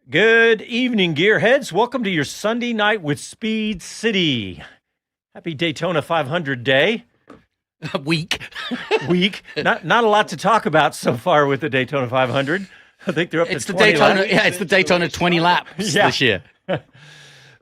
Good evening, gearheads. Welcome to your Sunday night with Speed City. Happy Daytona 500 day. Week. Not a lot to talk about so far with the Daytona 500. I think they're up It's to the 20 Daytona. laps. Yeah, it's the Daytona 20 laps this year.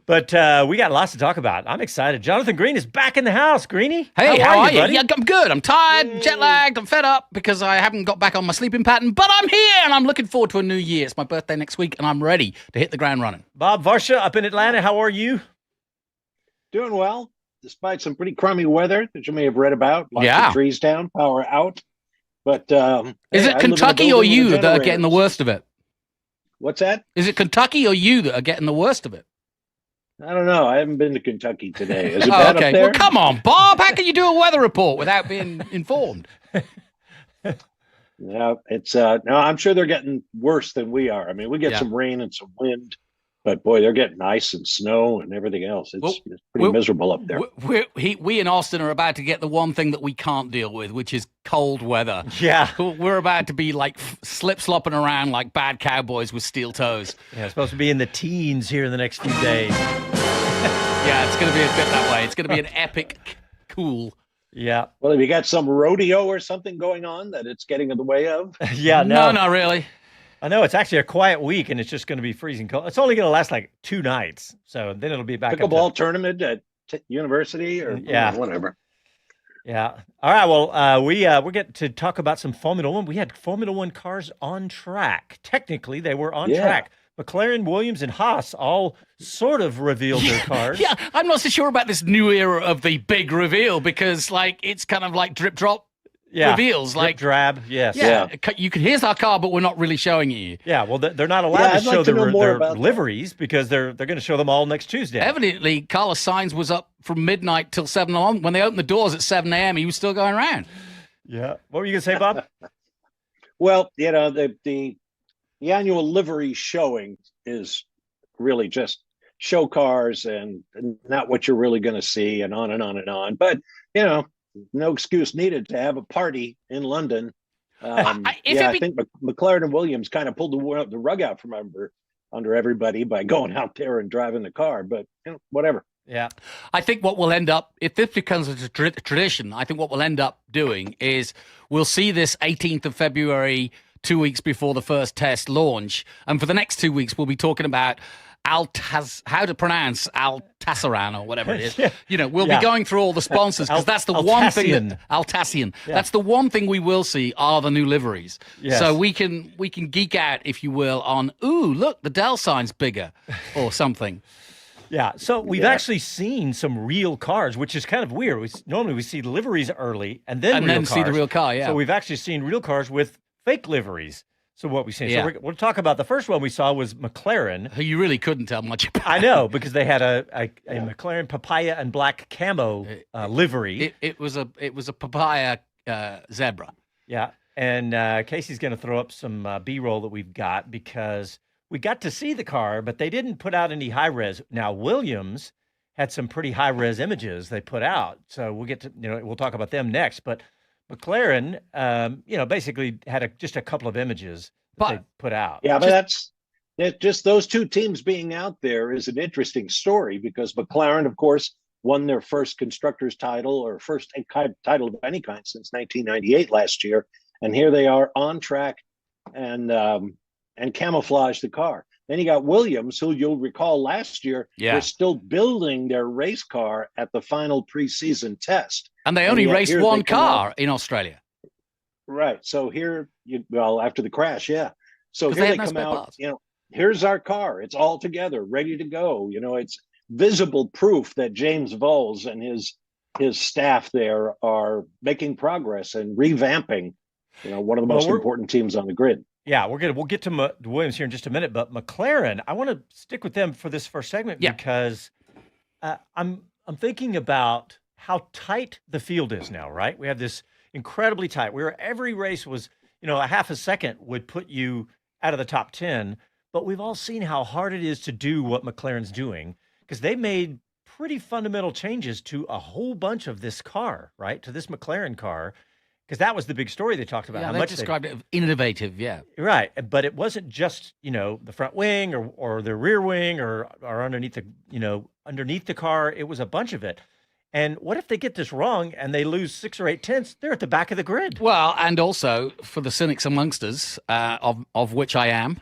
But we got lots to talk about. I'm excited. Jonathan Green is back in the house. Greenie, Hey, how are you? buddy? Yeah, I'm good. I'm tired, jet lagged. I'm fed up because I haven't got back on my sleeping pattern. But I'm here, and I'm looking forward to a new year. It's my birthday next week, and I'm ready to hit the ground running. Bob Varsha up in Atlanta. How are you? Doing well, despite some pretty crummy weather that you may have read about. Lots Yeah. of trees down, power out. But Is hey, I it live in a Kentucky or building you with that are getting the generators. worst of it? What's that? Is it Kentucky or you that are getting the worst of it? I don't know. I haven't been to Kentucky today. Is it Oh, bad okay. up there? Well, come on, Bob. How can you do a weather report without being informed? Yeah, it's no. I'm sure they're getting worse than we are. I mean, we get Yeah. some rain and some wind, but boy, they're getting ice and snow and everything else. Well, It's pretty miserable up there. We in Austin are about to get the one thing that we can't deal with, which is cold weather. Yeah. We're about to be like slip-slopping around like bad cowboys with steel toes. Yeah, it's supposed to be in the teens here in the next few days. Yeah, it's going to be a bit that way. It's going to be an epic cool. Yeah. Well, have you got some rodeo or something going on that it's getting in the way of? Yeah, No, not really. I know it's actually a quiet week, and it's just going to be freezing cold. It's only going to last like 2 nights, so then it'll be back up to Pickleball tournament at university or Yeah. whatever. Yeah. All right. Well, we get to talk about some Formula One. We had Formula One cars on track. Technically, they were on Yeah. track. McLaren, Williams, and Haas all sort of revealed their cars. Yeah, I'm not so sure about this new era of the big reveal because, like, it's kind of like drip drop reveals. Drip, Like, drab. Yes. yeah, you can. Here's our car, but we're not really showing it you. Yeah. Well, they're not allowed Yeah, to I'd like show to know more their about that. liveries because they're going to show them all next Tuesday. Evidently, Carlos Sainz was up from midnight till 7 a.m. When they opened the doors at 7 a.m., he was still going around. Yeah. What were you going to say, Bob? Well, the annual livery showing is really just show cars and not what you're really going to see, and on and on and on. But no excuse needed to have a party in London. I think McLaren and Williams kind of pulled the rug out from under everybody by going out there and driving the car. But whatever. Yeah. I think what we'll end up, if this becomes a tradition, I think what we'll end up doing is we'll see this 18th of February, 2 weeks before the first test launch. And for the next 2 weeks, we'll be talking about how to pronounce Altassaran or whatever it is. Yeah. We'll be going through all the sponsors because that's the one thing that Altassian. Yeah. That's the one thing we will see are the new liveries. Yes. So we can geek out, if you will, on look, the Dell sign's bigger or something. Yeah, so we've actually seen some real cars, which is kind of weird. Normally we see liveries early and then see the real car, yeah. So we've actually seen real cars with fake liveries. So what we've seen. Yeah. So we'll talk about the first one we saw was McLaren. Who you really couldn't tell much about. I know, because they had a McLaren papaya and black camo livery. It was a papaya zebra. Yeah, and Casey's going to throw up some B-roll that we've got because we got to see the car, but they didn't put out any high-res. Now, Williams had some pretty high-res images they put out, so we'll get to, we'll talk about them next. But McLaren, basically had just a couple of images that they put out. Yeah, but just those two teams being out there is an interesting story because McLaren, of course, won their first constructors title or first title of any kind since 1998 last year, and here they are on track and camouflage the car. Then you got Williams, who you'll recall last year were still building their race car at the final preseason test. And they only raced one car in Australia. Right. So here, after the crash, yeah. So here they they have no come spare out, parts. here's our car. It's all together, ready to go. It's visible proof that James Vowles and his staff there are making progress and revamping, one of the most important teams on the grid. Yeah, we'll get to Williams here in just a minute, but McLaren, I want to stick with them for this first segment because I'm thinking about how tight the field is now, right? We have this incredibly tight, where every race was, a half a second would put you out of the top 10, but we've all seen how hard it is to do what McLaren's doing because they made pretty fundamental changes to a whole bunch of this car, right? To this McLaren car. because that was the big story they talked about. Yeah, how they much described it innovative. Yeah, right, but it wasn't just the front wing or the rear wing or underneath underneath the car. It was a bunch of it. And what if they get this wrong and they lose 6 or 8 tenths? They're at the back of the grid. Well, and also for the cynics amongst us, of which I am,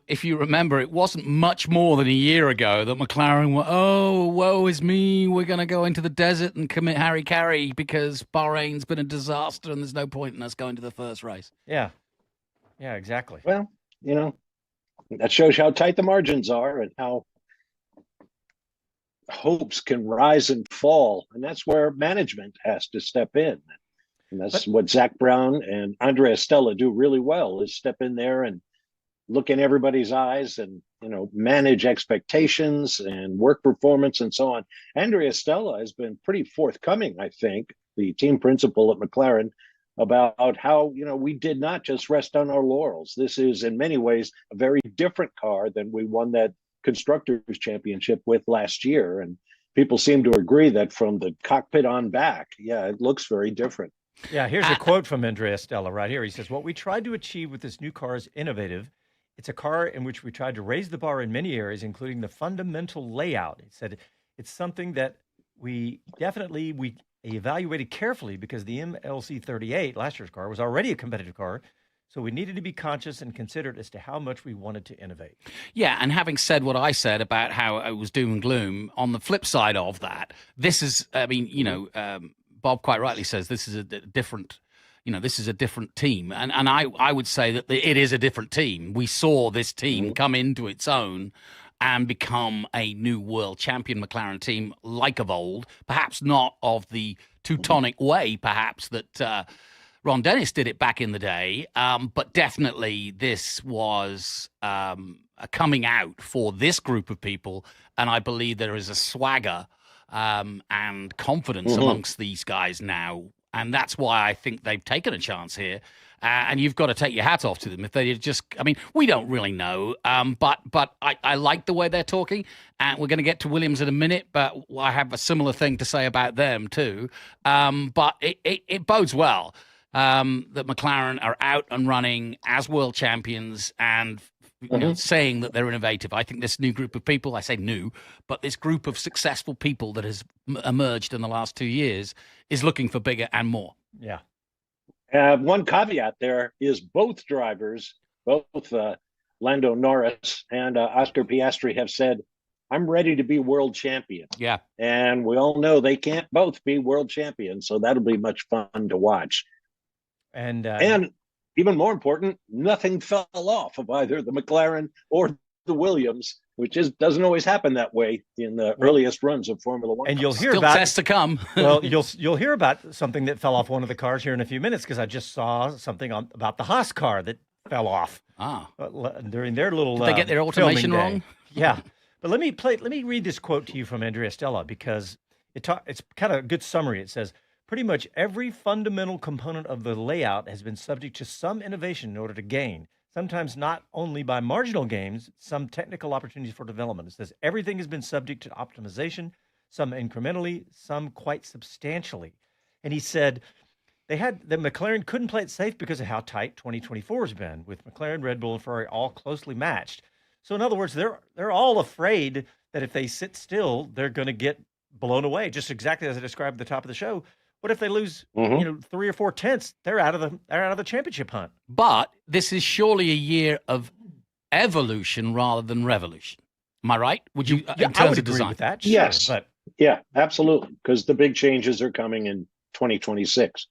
if you remember, it wasn't much more than a year ago that McLaren were, oh, woe is me, we're going to go into the desert and commit Harry-Carry because Bahrain's been a disaster and there's no point in us going to the first race. Yeah, exactly. Well, that shows how tight the margins are and how hopes can rise and fall, and that's where management has to step in, and that's what Zach Brown and Andrea Stella do really well, is step in there and look in everybody's eyes and manage expectations and work performance and so on. Andrea Stella has been pretty forthcoming, I think, the team principal at McLaren, about how we did not just rest on our laurels. This is in many ways a very different car than we won that Constructors Championship with last year, and people seem to agree that from the cockpit on back, it looks very different. Yeah, here's a quote from Andrea Stella right here. He says, "What we tried to achieve with this new car is innovative. It's a car in which we tried to raise the bar in many areas, including the fundamental layout." He said, "It's something that we evaluated carefully because the MLC 38, last year's car, was already a competitive car. So we needed to be conscious and considerate as to how much we wanted to innovate." Yeah, and having said what I said about how it was doom and gloom, on the flip side of that, this is, Bob quite rightly says this is a different, this is a different team. And I would say that it is a different team. We saw this team come into its own and become a new world champion McLaren team like of old, perhaps not of the Teutonic way, perhaps, that Ron Dennis did it back in the day, but definitely this was a coming out for this group of people, and I believe there is a swagger and confidence amongst these guys now, and that's why I think they've taken a chance here. And you've got to take your hat off to them. If they just, we don't really know, but I like the way they're talking, and we're going to get to Williams in a minute, but I have a similar thing to say about them too. But it bodes well. That McLaren are out and running as world champions and saying that they're innovative. I think this new group of people, I say new, but this group of successful people that has emerged in the last 2 years is looking for bigger and more. Yeah. One caveat there is both drivers, both Lando Norris and Oscar Piastri, have said, "I'm ready to be world champion." Yeah. And we all know they can't both be world champions, so that'll be much fun to watch. And even more important, nothing fell off of either the McLaren or the Williams, which doesn't always happen that way in the earliest runs of Formula One. And you'll hear Still about tests to come. Well, you'll hear about something that fell off one of the cars here in a few minutes, because I just saw something about the Haas car that fell off during their little. Did they get their automation wrong? Yeah, but let me read this quote to you from Andrea Stella, because it's kind of a good summary. It says, "Pretty much every fundamental component of the layout has been subject to some innovation in order to gain, sometimes not only by marginal gains, some technical opportunities for development." It says everything has been subject to optimization, some incrementally, some quite substantially. And he said that McLaren couldn't play it safe because of how tight 2024 has been, with McLaren, Red Bull, and Ferrari all closely matched. So in other words, they're all afraid that if they sit still, they're going to get blown away, just exactly as I described at the top of the show. What if they lose, 3 or 4 tenths? They're out of the championship hunt. But this is surely a year of evolution rather than revolution. Am I right? Would you? In terms I would of agree design? with that. Sure, Yes, but yeah, absolutely, because the big changes are coming in 2026.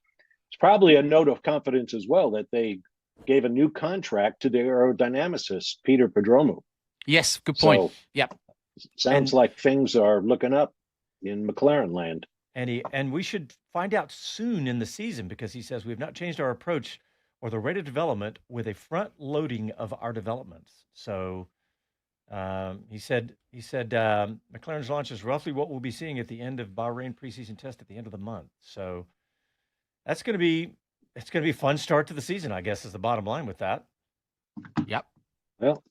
It's probably a note of confidence as well that they gave a new contract to the aerodynamicist Peter Pedromu. Yes, good point. So, yep. Sounds like things are looking up in McLaren land. And we should find out soon in the season, because he says we have not changed our approach or the rate of development with a front loading of our developments. So he said McLaren's launch is roughly what we'll be seeing at the end of Bahrain preseason test at the end of the month. So it's going to be a fun start to the season, I guess, is the bottom line with that. Yep. Well,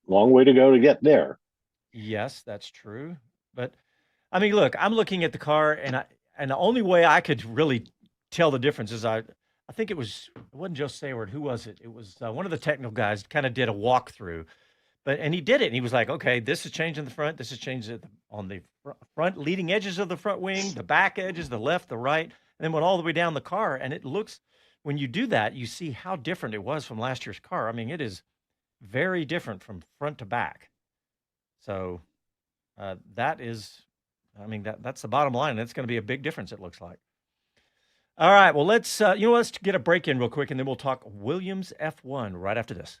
long way to go to get there. Yes, that's true. But look, I'm looking at the car, and the only way I could really tell the difference is I I think it wasn't Joe Sayward. Who was it? It was one of the technical guys. Kind of did a walkthrough, and he did it. And he was like, "Okay, this is changing the front. This is changing on the front leading edges of the front wing, the back edges, the left, the right, and then went all the way down the car. And it looks, when you do that, you see how different it was from last year's car. I mean, it is very different from front to back. So that is, I mean, that's the bottom line. And it's going to be a big difference. It looks like." All right, well, let's get a break in real quick, and then we'll talk Willams F1 right after this.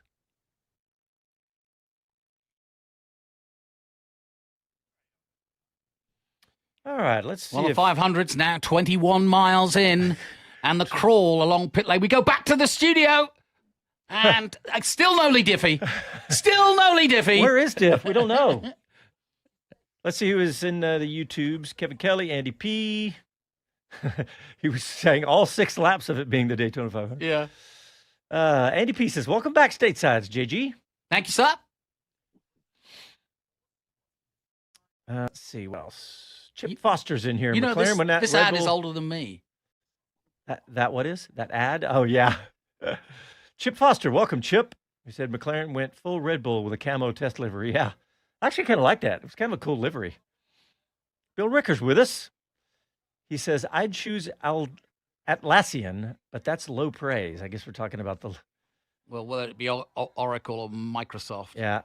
All right, let's see. Well, the 500's now 21 miles in, and the crawl along pit lane. We go back to the studio, and still no Lee Diffie. Still no Lee Diffie. Where is Diff? We don't know. Let's see who is in the YouTubes. Kevin Kelly, Andy P., he was saying all 6 laps of it being the Daytona 500. Yeah. Andy P says, "Welcome back, statesides, JG." Thank you, sir. Let's see what else. Chip Foster's in here. You know, McLaren, this ad is older than me. That what is? That ad? Oh, yeah. Chip Foster, welcome, Chip. He said McLaren went full Red Bull with a camo test livery. Yeah. I actually kind of like that. It was kind of a cool livery. Bill Ricker's with us. He says, "I'd choose Atlassian, but that's low praise." I guess we're talking about the... Well, whether it be Oracle or Microsoft. Yeah.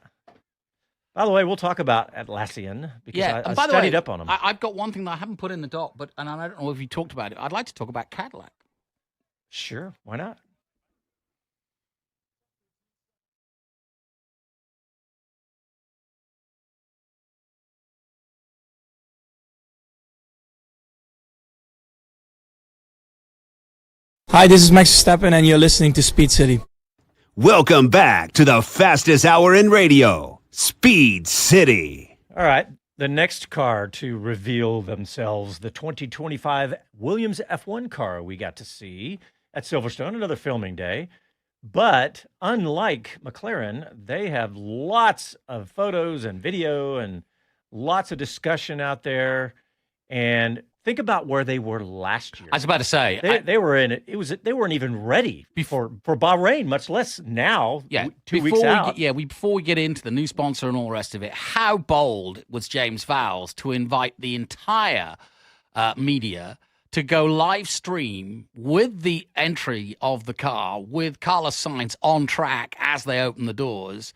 By the way, we'll talk about Atlassian because I studied up on them. I've got one thing that I haven't put in the doc, and I don't know if you talked about it. I'd like to talk about Cadillac. Sure. Why not? Hi, this is Max Verstappen, and you're listening to Speed City. Welcome back to the fastest hour in radio, Speed City. All right, the next car to reveal themselves, the 2025 Willams F1 car we got to see at Silverstone, another filming day. But unlike McLaren, they have lots of photos and video and lots of discussion out there. And think about where they were last year. I was about to say they were in it. They weren't even ready for Bahrain, much less now. Yeah, 2 weeks out. Before we get into the new sponsor and all the rest of it, how bold was James Vowles to invite the entire media to go live stream with the entry of the car, with Carlos Sainz on track as they open the doors,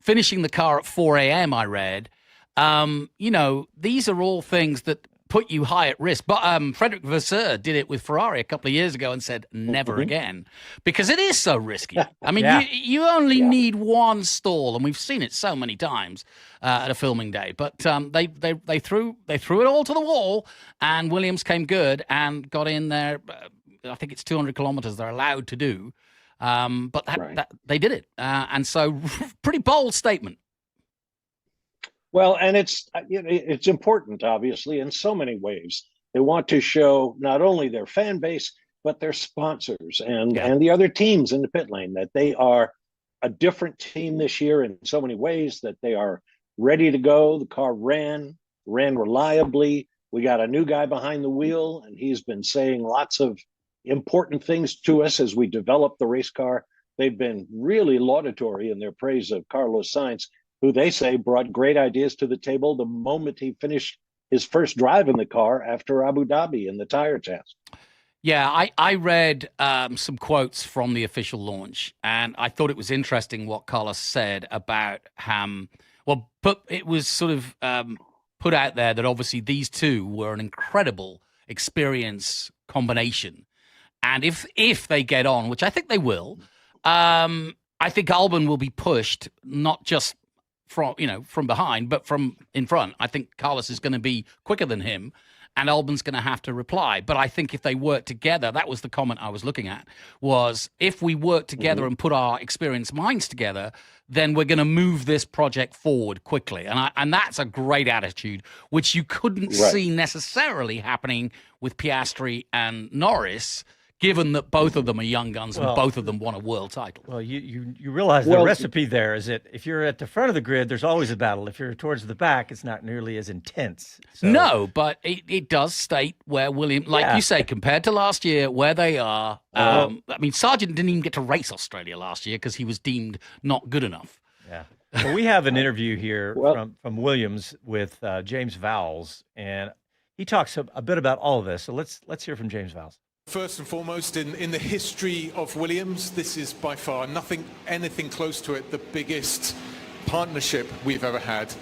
finishing the car at 4 a.m., I read. These are all things that put you high at risk. But Frederick Vasseur did it with Ferrari a couple of years ago and said, never again, because it is so risky. I mean, you only need one stall, and we've seen it so many times at a filming day. But they threw it all to the wall, and Williams came good and got in there. I think it's 200 kilometers they're allowed to do. But they did it. And so pretty bold statement. Well, and it's important, obviously, in so many ways. They want to show not only their fan base, but their sponsors and the other teams in the pit lane that they are a different team this year in so many ways, that they are ready to go. The car ran reliably. We got a new guy behind the wheel, and he's been saying lots of important things to us as we develop the race car. They've been really laudatory in their praise of Carlos Sainz, who they say brought great ideas to the table the moment he finished his first drive in the car after Abu Dhabi in the tire test. Yeah, I read some quotes from the official launch, and I thought it was interesting what Carlos said about it was sort of put out there that obviously these two were an incredible experience combination. And if they get on, which I think they will, I think Albon will be pushed, not just from behind, but from in front. I think Carlos is going to be quicker than him, and Albon's going to have to reply. But I think if they work together, that was the comment I was looking at, was if we work together and put our experienced minds together, then we're going to move this project forward quickly. And that's a great attitude, which you couldn't see necessarily happening with Piastri and Norris, given that both of them are young guns and Well, both of them won a world title. Well, you realize the recipe there is that if you're at the front of the grid, there's always a battle. If you're towards the back, it's not nearly as intense. So, No, but it does state where Williams, like you say, compared to last year, where they are. I mean, Sargent didn't even get to race Australia last year because he was deemed not good enough. Yeah. Well, we have an interview here from Williams with James Vowles, and he talks a bit about all of this. So let's hear from James Vowles. First and foremost, in the history of Williams, this is by far anything close to it, the biggest partnership we've ever had.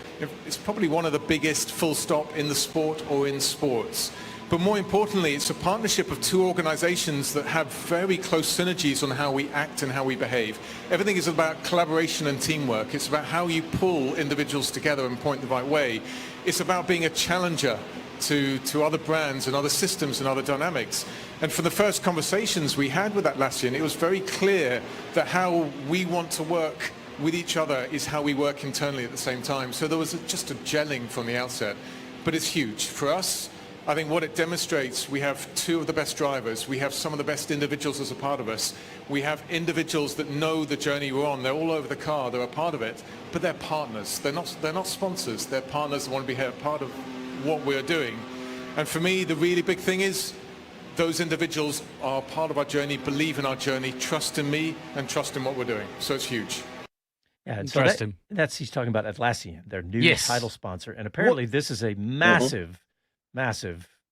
It's probably one of the biggest full stop in the sport or in sports. But more importantly, it's a partnership of two organizations that have very close synergies on how we act and how we behave. Everything is about collaboration and teamwork. It's about how you pull individuals together and point the right way. It's about being a challenger to other brands and other systems and other dynamics. And from the first conversations we had with Atlassian, it was very clear that how we want to work with each other is how we work internally at the same time. So there was just a gelling from the outset. But it's huge. For us, I think what it demonstrates, we have two of the best drivers. We have some of the best individuals as a part of us. We have individuals that know the journey we're on. They're all over the car. They're a part of it. But they're partners. They're not sponsors. They're partners that want to be a part of what we're doing. And for me, the really big thing is those individuals are part of our journey, believe in our journey, trust in me, and trust in what we're doing. So it's huge. Yeah, and so he's talking about Atlassian, their new title sponsor. And apparently this is a massive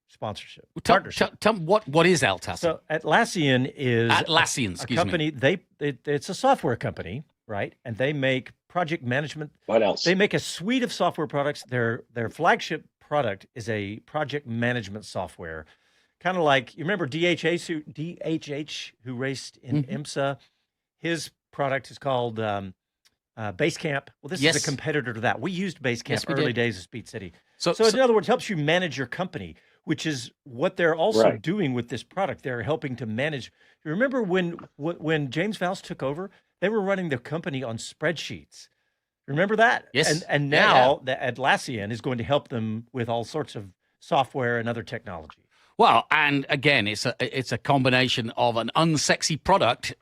sponsorship partnership. Tell me what is Atlassian? So Atlassian is a company. It's a software company, right? And they make project management. What else? They make a suite of software products. Their flagship product is a project management software, kind of like, you remember DHH who raced in IMSA. His product is called Basecamp. Well, this is a competitor to that. We used Basecamp early days of Speed City. So in other words, helps you manage your company, which is what they're also doing with this product. They're helping to manage. You remember when James Vowles took over, they were running the company on spreadsheets. Remember that? Yes. And now the Atlassian is going to help them with all sorts of software and other technology. Well, and again, it's a combination of an unsexy product,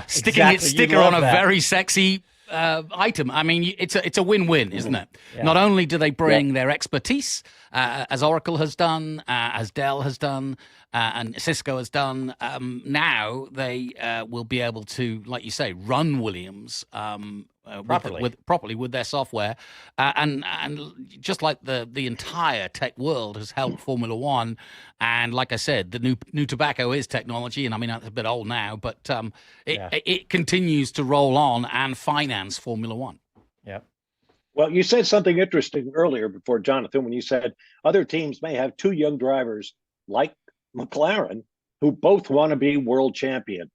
sticking its sticker on a very sexy item. I mean, it's a win-win, isn't it? Yeah. Not only do they bring their expertise, as Oracle has done, as Dell has done, and Cisco has done, now they will be able to, like you say, run Williams properly with their software, and just like the entire tech world has helped Formula One, and like I said, the new tobacco is technology, and I mean that's a bit old now, but it continues to roll on and finance Formula One. Yeah. Well, you said something interesting earlier before, Jonathan, when you said other teams may have two young drivers like McLaren who both want to be world champion.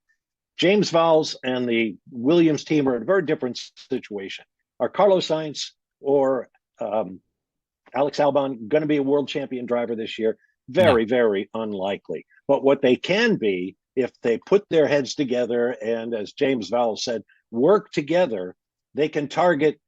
James Vowles and the Williams team are in a very different situation. Are Carlos Sainz or Alex Albon going to be a world champion driver this year? Very unlikely. But what they can be, if they put their heads together and, as James Vowles said, work together, they can target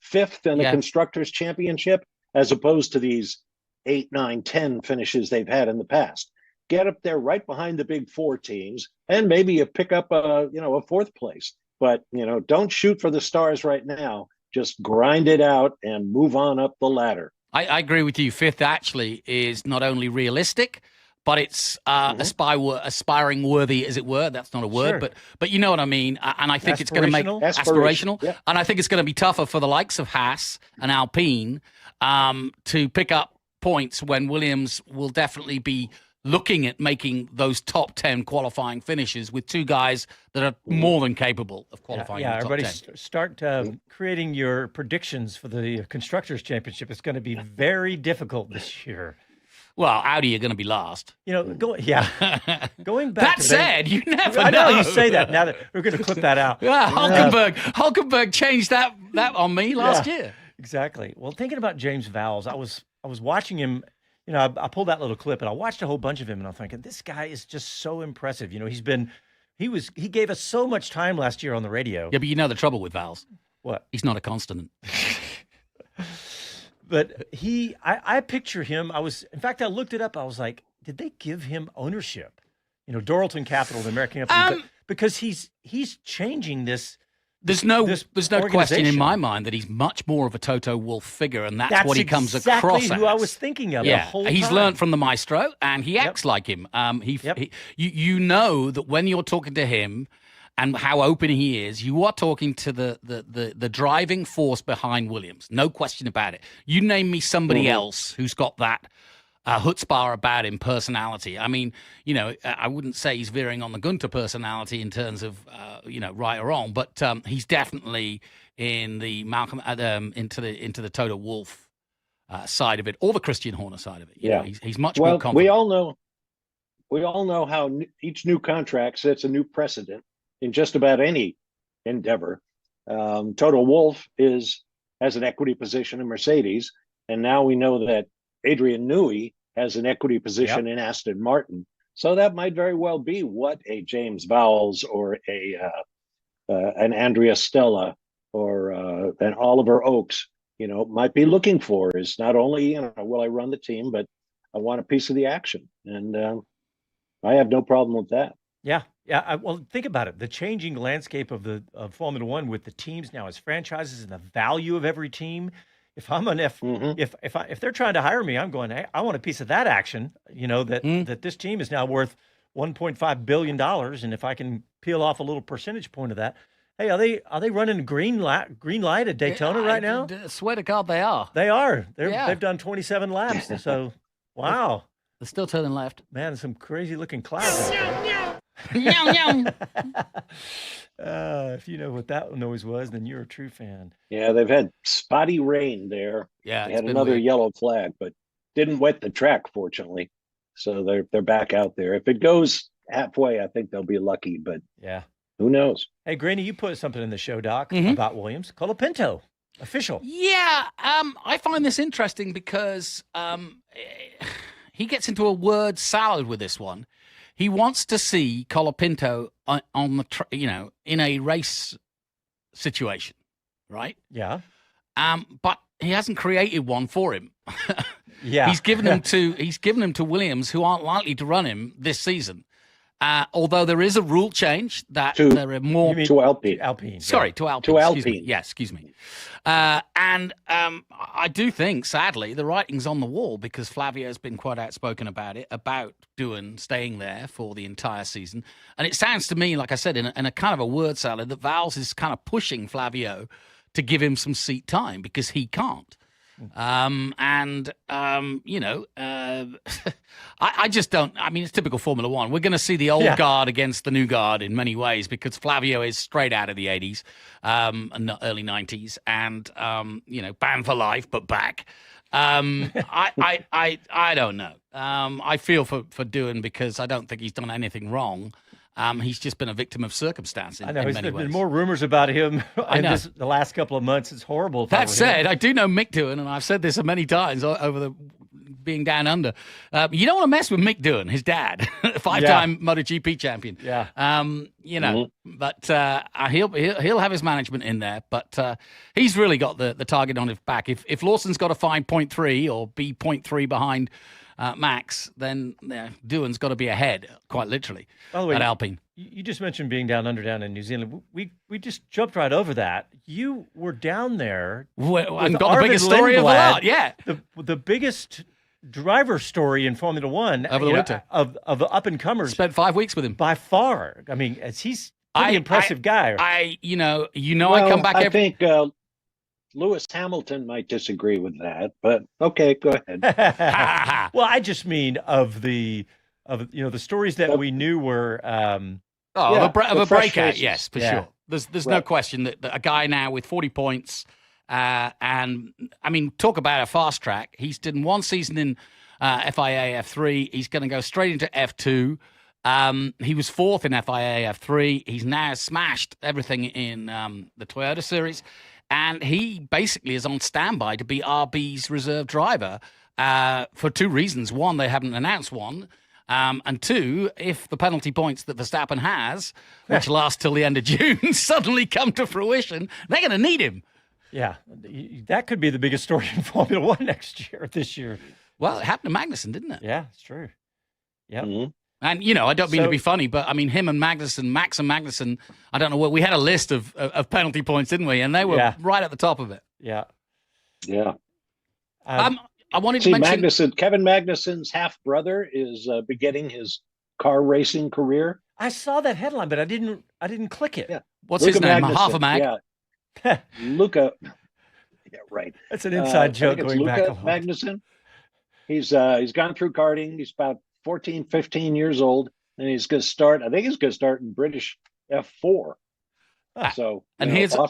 fifth in the Constructors' Championship, as opposed to these 8, 9, 10 finishes they've had in the past. Get up there right behind the big four teams, and maybe you pick up a fourth place. But don't shoot for the stars right now. Just grind it out and move on up the ladder. I agree with you. Fifth actually is not only realistic, but it's aspiring worthy, as it were. That's not a word, but you know what I mean. And I think it's going to make aspirational. Yeah. And I think it's going to be tougher for the likes of Haas and Alpine to pick up points when Williams will definitely be looking at making those top 10 qualifying finishes with two guys that are more than capable of qualifying. Yeah, in the top everybody 10. Start creating your predictions for the Constructors' Championship. It's going to be very difficult this year. Well, Audi are going to be last. Going back. That said, you never know. I know you say that. Now that we're going to clip that out. Yeah, Hulkenberg changed that on me last year. Exactly. Well, thinking about James Vowles, I was watching him. I pulled that little clip and I watched a whole bunch of him, and I'm thinking, this guy is just so impressive. He gave us so much time last year on the radio. Yeah, but you know the trouble with Vowles. What? He's not a constant. But I picture him. In fact, I looked it up. I was like, did they give him ownership? Doralton Capital, the American company, because he's changing this. There's no question in my organization. mind that he's much more of a Toto Wolff figure, and that's what he comes exactly across who I as. was thinking of the whole He's time. learned from the maestro, and he acts like him. You know that when you're talking to him and how open he is, you are talking to the driving force behind Williams. No question about it. You name me somebody else who's got that chutzpah about him, personality. I mean, I wouldn't say he's veering on the Gunter personality in terms of, right or wrong, but he's definitely in the Malcolm into the Toto Wolff side of it, or the Christian Horner side of it. He's much more confident. We all know how each new contract sets a new precedent in just about any endeavor. Toto Wolff has an equity position in Mercedes, and now we know that Adrian Newey has an equity position in Aston Martin. So that might very well be what a James Vowles or an Andrea Stella or an Oliver Oakes, might be looking for, is not only, will I run the team, but I want a piece of the action. And I have no problem with that. Yeah. Well, think about it. The changing landscape of Formula One with the teams now as franchises and the value of every team. If I'm an if they're trying to hire me, I'm going, hey, I want a piece of that action. That this team is now worth $1.5 billion, and if I can peel off a little percentage point of that, hey, are they running green light at Daytona right now? I swear to God, they are. They are. They've done 27 laps. So, wow. They're still turning left. Man, some crazy looking clouds out there. If you know what that noise was, then you're a true fan. Yeah, they've had spotty rain there. Yeah, they had another yellow flag, but didn't wet the track, fortunately. So they're back out there. If it goes halfway, I think they'll be lucky, but who knows? Hey, Greeny, you put something in the show, Doc, about Williams. Colapinto, official. Yeah, I find this interesting because he gets into a word salad with this one. He wants to see Colapinto on the in a race situation, right? Yeah. But he hasn't created one for him. Yeah. He's given him to Williams, who aren't likely to run him this season. Although there is a rule change that there are more to Alpine. Alpine. Sorry, to Alpine. To excuse Alpine. Me. Yes, excuse me. And I do think, sadly, the writing's on the wall because Flavio's been quite outspoken about it, about Doohan staying there for the entire season. And it sounds to me, like I said, in a kind of a word salad, that Vowles is kind of pushing Flavio to give him some seat time because he can't. I just don't. I mean, it's typical Formula One. We're going to see the old guard against the new guard in many ways because Flavio is straight out of the 80s, and early 90s, and banned for life, but back. I don't know. I feel for Doohan because I don't think he's done anything wrong. He's just been a victim of circumstance in many there's ways. been more rumors about him I know. the last couple of months. It's horrible. That said, I do know Mick Doohan, and I've said this many times over the being down under. You don't want to mess with Mick Doohan, his dad, five-time MotoGP champion. Yeah. But he'll have his management in there. But he's really got the target on his back. If Lawson's got to find 0.3 or be 0.3 behind Max, then Doohan's got to be ahead, quite literally, By the way, at Alpine. You just mentioned being down in New Zealand. We just jumped right over that. You were down there. I've got the biggest story of the lot. Yeah, the biggest driver story in Formula One over the winter of the up and comers. Spent 5 weeks with him by far. I mean, he's a pretty impressive guy. I come back. I think Lewis Hamilton might disagree with that, but okay, go ahead. Well, I just mean of the stories that we knew were a breakout. races. Yes, for sure. There's no question that a guy now with 40 points, and I mean, talk about a fast track. He's done one season in FIA F3. He's going to go straight into F2. He was fourth in FIA F3. He's now smashed everything in the Toyota series. And he basically is on standby to be RB's reserve driver for two reasons. One, they haven't announced one. And two, if the penalty points that Verstappen has, which last till the end of June, suddenly come to fruition, they're going to need him. Yeah, that could be the biggest story in Formula One this year. Well, it happened to Magnussen, didn't it? Yeah, it's true. Yeah. Mm-hmm. And, I don't mean to be funny, but I mean, him and Max and Magnussen, I don't know what, we had a list of penalty points, didn't we? And they were right at the top of it. Yeah. Yeah. I wanted to mention Kevin Magnussen's half brother is beginning his car racing career. I saw that headline, but I didn't click it. Yeah. What's his name? Half a Mag? Yeah. Luca. Yeah, right. That's an inside joke going back a lot. Magnussen. He's gone through karting. He's about 14, 15 years old, and he's going to start. I think he's going to start in British F4. So, and here's two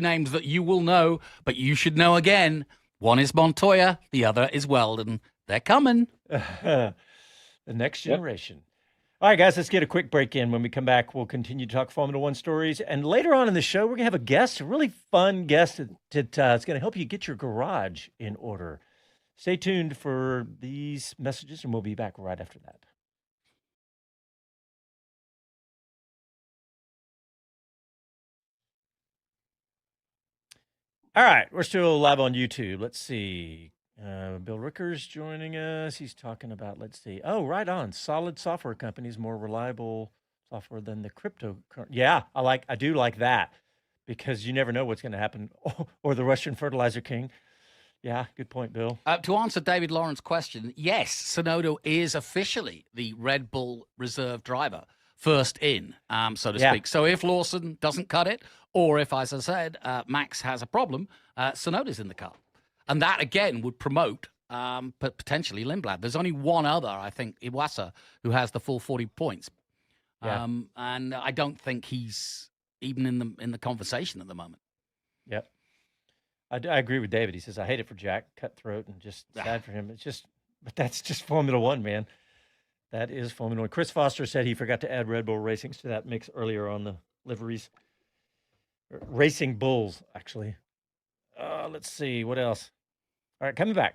names that you will know, but you should know again. One is Montoya, the other is Weldon. They're coming. The next generation. All right, guys, let's get a quick break in. When we come back, we'll continue to talk Formula One stories. And later on in the show, we're going to have a guest, a really fun guest that's going to help you get your garage in order. Stay tuned for these messages, and we'll be back right after that. All right, we're still live on YouTube. Let's see. Bill Ricker's joining us. He's talking about, let's see. Oh, right on. Solid software companies, more reliable software than the cryptocurrency. Yeah, I do like that, because you never know what's going to happen. Or the Russian fertilizer king. Yeah, good point, Bill. To answer David Lawrence's question, yes, Tsunoda is officially the Red Bull reserve driver, first in, so to speak. So if Lawson doesn't cut it, or if, as I said, Max has a problem, Tsunoda's in the car. And that, again, would promote potentially Lindblad. There's only one other, I think, Iwasa, who has the full 40 points. Yeah. And I don't think he's even in the conversation at the moment. Yep. I agree with David. He says, I hate it for Jack, cutthroat, and just sad for him. But that's just Formula One, man. That is Formula One. Chris Foster said he forgot to add Red Bull Racings to that mix earlier on the liveries. Racing Bulls, actually. Let's see. What else? All right, coming back.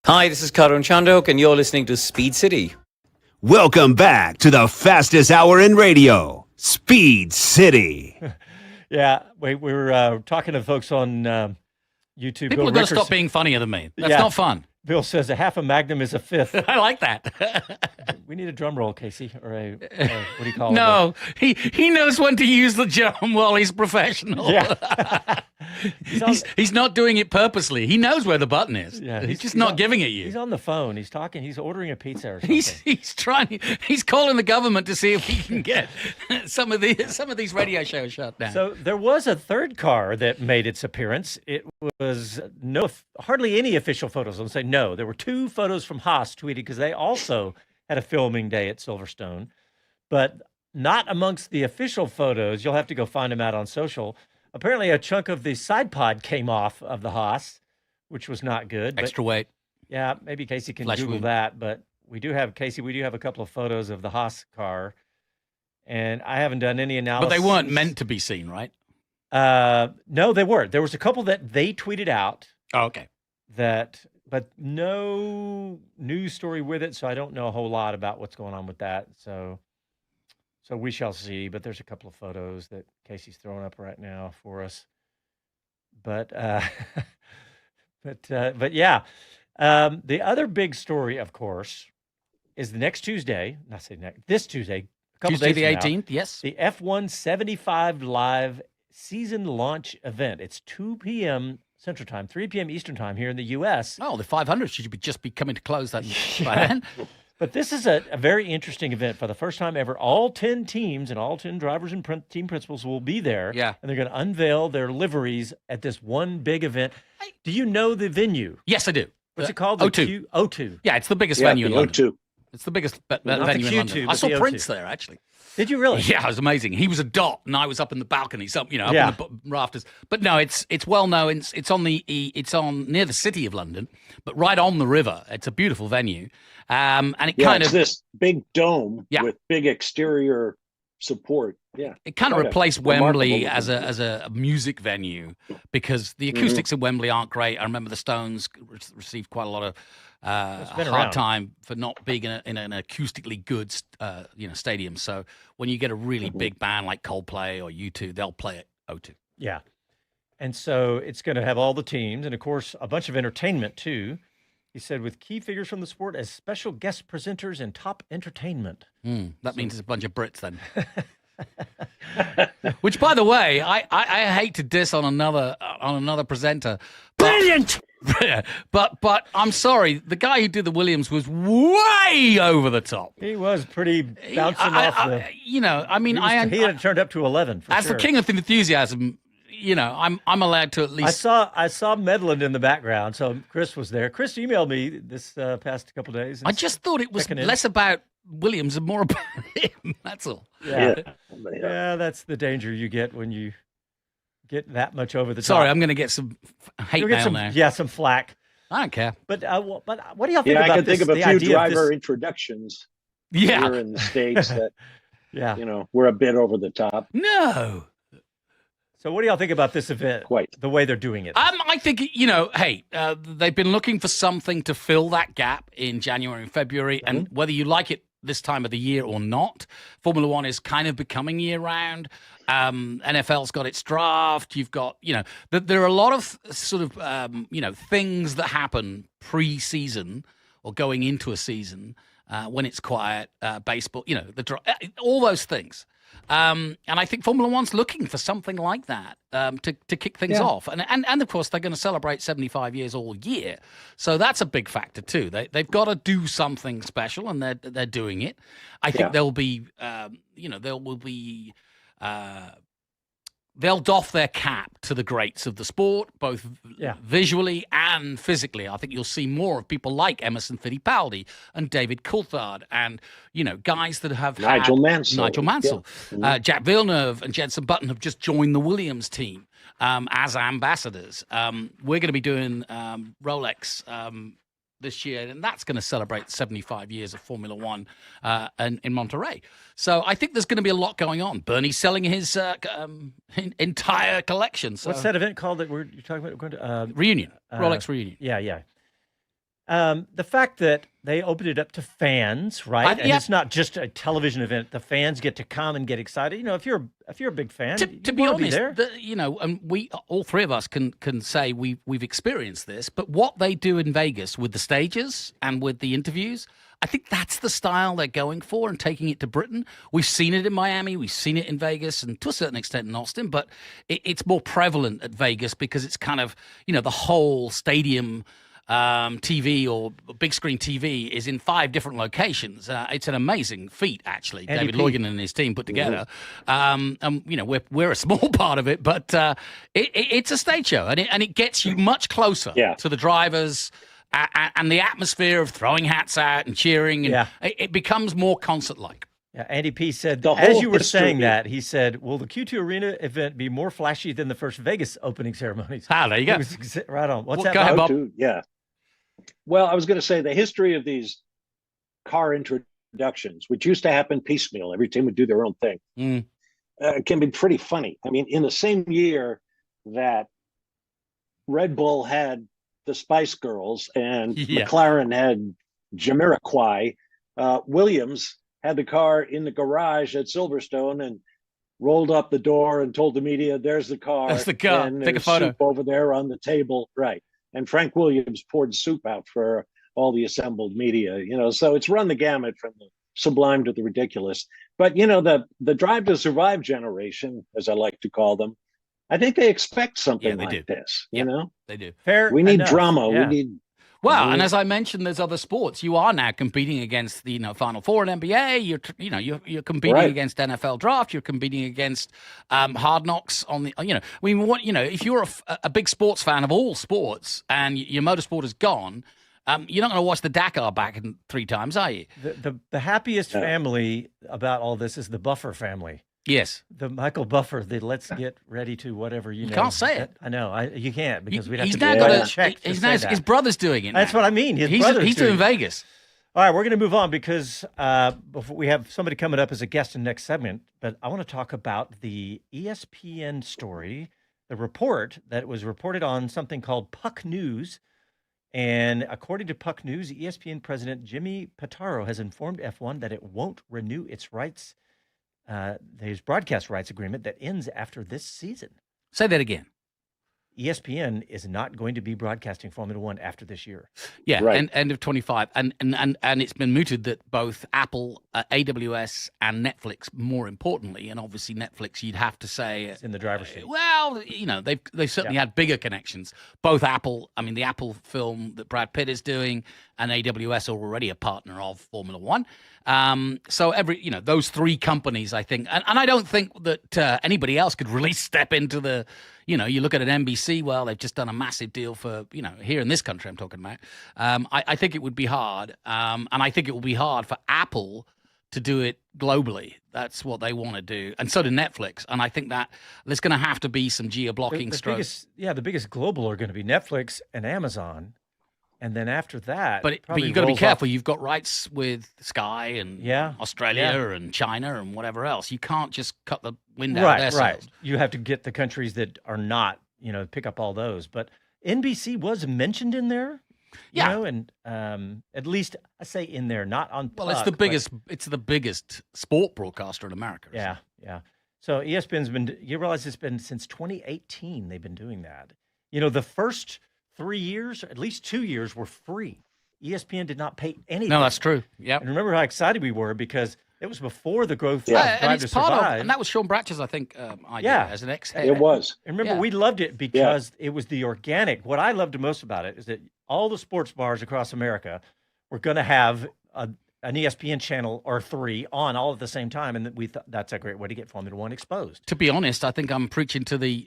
Hi, this is Karun Chandok, and you're listening to Speed City. Welcome back to the fastest hour in radio, Speed City. Yeah, we were talking to folks on YouTube. People are going to stop being funnier than me. That's not fun. Bill says a half a Magnum is a fifth. I like that. We need a drum roll, Casey, or what do you call it? No, he knows when to use the drum while he's professional. Yeah. He's not doing it purposely. He knows where the button is. Yeah, he's just not giving it you. He's on the phone. He's talking. He's ordering a pizza or something. He's trying. He's calling the government to see if he can get some of these radio shows shut down. So there was a third car that made its appearance. It was hardly any official photos. I'm saying no. There were two photos from Haas tweeted because they also had a filming day at Silverstone, but not amongst the official photos. You'll have to go find them out on social. Apparently, a chunk of the side pod came off of the Haas, which was not good. Extra weight. Yeah, maybe Casey can Flesh Google wound. that. But we do have a couple of photos of the Haas car, and I haven't done any analysis. But they weren't meant to be seen, right? No, they weren't. There was a couple that they tweeted out. Oh, okay. But no news story with it, so I don't know a whole lot about what's going on with that. So we shall see. But there's a couple of photos that Casey's throwing up right now for us. But yeah, the other big story, of course, is the next Tuesday. Not say next, this Tuesday. Tuesday the 18th. Yes, the F1 75 Live season launch event. It's 2 p.m. Central Time, 3 p.m. Eastern Time here in the U.S. Oh, the 500 should just be coming to close that by then. But this is a very interesting event. For the first time ever, all 10 teams and all 10 drivers and team principals will be there. Yeah. And they're going to unveil their liveries at this one big event. Do you know the venue? Yes, I do. What's it called? O2. O2. Yeah, it's the biggest venue in London. O2. It's the biggest Not venue the in Q2, London. but I saw the Prince O2. there, actually. Did you really? Yeah, it was amazing. He was a dot, and I was up in the balconies, up in the rafters. But no, it's well known. It's on near the city of London, but right on the river. It's a beautiful venue, and it's this big dome with big exterior support. Yeah, it kind of replaced remarkable Wembley as a music venue because the acoustics in Wembley aren't great. I remember the Stones received quite a lot of hard time for not being in an acoustically good stadium. So when you get a really big band like Coldplay or U2, they'll play at O2. Yeah. And so it's going to have all the teams and, of course, a bunch of entertainment, too. He said, with key figures from the sport as special guest presenters and top entertainment. That means it's a bunch of Brits, then. Which, by the way, I hate to diss on another presenter. Brilliant! But I'm sorry, the guy who did the Williams was way over the top. He was pretty bouncing off the... He had turned up to 11, for as sure. the king of enthusiasm... I'm allowed to at least. I saw Medland in the background, so Chris was there. Chris emailed me this past couple of days. I just thought it was less about Williams and more about him. That's all. Yeah, that's the danger you get when you get that much over the top. Sorry, I'm going to get some hate mail now. Yeah, some flack. I don't care. But what do y'all think about I can this? think of a few driver introductions here in the States that were a bit over the top. No. So what do y'all think about this event? The way they're doing it? I think, they've been looking for something to fill that gap in January and February. And whether you like it this time of the year or not, Formula One is kind of becoming year-round. NFL's got its draft. You've got, there are a lot of sort of, things that happen pre-season or going into a season when it's quiet, baseball, all those things. And I think Formula One's looking for something like that to kick things off. And of course, they're going to celebrate 75 years all year. So that's a big factor, too. They've got to do something special, and they're doing it. I think they'll doff their cap to the greats of the sport, both visually and physically. I think you'll see more of people like Emerson Fittipaldi and David Coulthard and, guys that have Nigel Mansell. Yeah. Jack Villeneuve and Jenson Button have just joined the Williams team as ambassadors. We're going to be doing Rolex this year, and that's going to celebrate 75 years of Formula One in Monterey. So I think there's going to be a lot going on. Bernie's selling his entire collection. So. What's that event called that you're talking about? Going to Reunion, Rolex Reunion. Yeah. The fact that they opened it up to fans, right? And it's not just a television event. The fans get to come and get excited. If you're a big fan, to be honest, and we all three of us can say we've experienced this. But what they do in Vegas with the stages and with the interviews, I think that's the style they're going for and taking it to Britain. We've seen it in Miami, we've seen it in Vegas, and to a certain extent in Austin. But it's more prevalent at Vegas because it's kind of the whole stadium. TV or big screen TV is in 5 different locations. It's an amazing feat, actually. David Logan and his team put together. We're a small part of it, but it's a stage show, and it gets you much closer to the drivers and the atmosphere of throwing hats out and cheering. And it becomes more concert-like. Yeah, Andy P said, as you were saying that, he said, will the Q2 Arena event be more flashy than the first Vegas opening ceremonies? There you go. Right on. What's that? Go ahead, Bob. Yeah. Well, I was going to say the history of these car introductions, which used to happen piecemeal, every team would do their own thing, can be pretty funny. I mean, in the same year that Red Bull had the Spice Girls and McLaren had Jamiroquai, Williams had the car in the garage at Silverstone and rolled up the door and told the media, there's the car. That's the car. And take a photo. Soup over there on the table. Right. And Frank Williams poured soup out for all the assembled media, so it's run the gamut from the sublime to the ridiculous. But, the Drive to Survive generation, as I like to call them, I think they expect something like this, They do. Fair we need enough. drama. Yeah. We need... Well, and as I mentioned, there's other sports. You are now competing against the Final Four in NBA. You're competing against NFL draft. You're competing against Hard Knocks on the. If you're a big sports fan of all sports and your motorsport is gone, you're not going to watch the Dakar back in 3 times, are you? The happiest family about all this is the Buffer family. Yes. The Michael Buffer, the let's get ready to whatever, You can't say it. I know. You can't because we'd have he's to now got check. His brother's doing it now. That's what I mean. He's doing Vegas. All right, we're going to move on because before we have somebody coming up as a guest in the next segment, but I want to talk about the ESPN story, the report that was reported on something called Puck News. And according to Puck News, ESPN president Jimmy Pitaro has informed F1 that it won't renew its rights, his broadcast rights agreement that ends after this season. Say that again. ESPN is not going to be broadcasting Formula One after this year. Yeah, Right. and end of 25. And it's been mooted that both Apple, AWS, and Netflix, more importantly, and obviously Netflix, you'd have to say, It's in the driver's seat. well, they've certainly had bigger connections. Both Apple, the Apple film that Brad Pitt is doing, and AWS are already a partner of Formula One. So those three companies, I think, and I don't think that anybody else could really step into the, you look at an NBC, well, they've just done a massive deal for, here in this country I'm talking about. I think it would be hard. And I think it will be hard for Apple to do it globally. That's what they want to do. And so do Netflix. And I think that there's going to have to be some geo-blocking strokes. The biggest global are going to be Netflix and Amazon. And then after that, but you've got to be careful. You've got rights with Sky and Australia and China and whatever else. You can't just cut the wind out of their sails. You have to get the countries that are not, pick up all those. But NBC was mentioned in there, and at least I say in there, not on. Well, it's the biggest. It's the biggest sport broadcaster in America. Yeah. So ESPN's been. You realize it's been since 2018. They've been doing that. The first 3 years, at least 2 years, were free. ESPN did not pay anything. No, that's true. Yeah. And remember how excited we were because it was before the growth of and Drive to Survive. and that was Sean Bratch's, I think, idea as an ex-head. It was. And remember, we loved it because it was the organic. What I loved most about it is that all the sports bars across America were going to have an ESPN channel or three on all at the same time, and we thought that's a great way to get Formula One exposed. To be honest, I think I'm preaching to the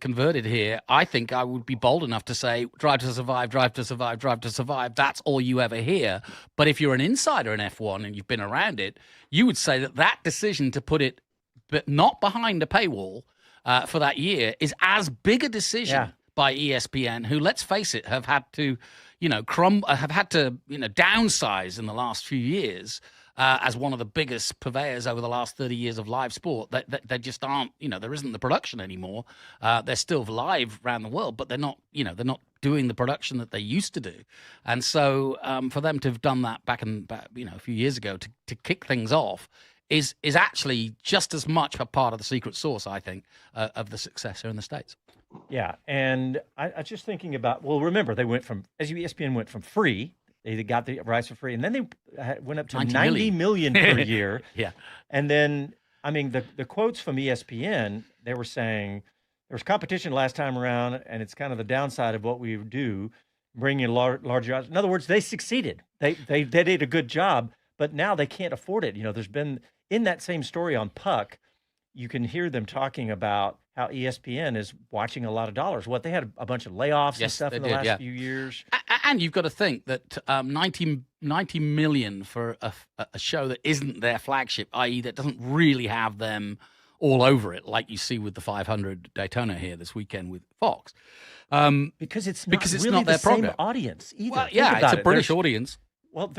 converted here. I think I would be bold enough to say, Drive to Survive, Drive to Survive, Drive to Survive. That's all you ever hear. But if you're an insider in F1 and you've been around it, you would say that decision to put it, but not behind a paywall for that year, is as big a decision by ESPN, who, let's face it, have had to downsize in the last few years as one of the biggest purveyors over the last 30 years of live sport. They just aren't, there isn't the production anymore. They're still live around the world, but they're not doing the production that they used to do. And so for them to have done that back a few years ago to kick things off is actually just as much a part of the secret sauce, I think, of the success here in the States. Yeah, and I was just thinking about, remember, they went from, as ESPN went from free, they got the rights for free, and then they went up to 90 million per year. Yeah. And then, the quotes from ESPN, they were saying, there was competition last time around, and it's kind of the downside of what we do, bringing larger odds. In other words, they succeeded. They did a good job, but now they can't afford it. There's been, in that same story on Puck, you can hear them talking about how ESPN is watching a lot of dollars. They had a bunch of layoffs and stuff in the last few years. And you've got to think that 90 million for a show that isn't their flagship, i.e. that doesn't really have them all over it, like you see with the 500 Daytona here this weekend with Fox. Because it's really not their the same program. audience either. Well, it's a British audience. Well,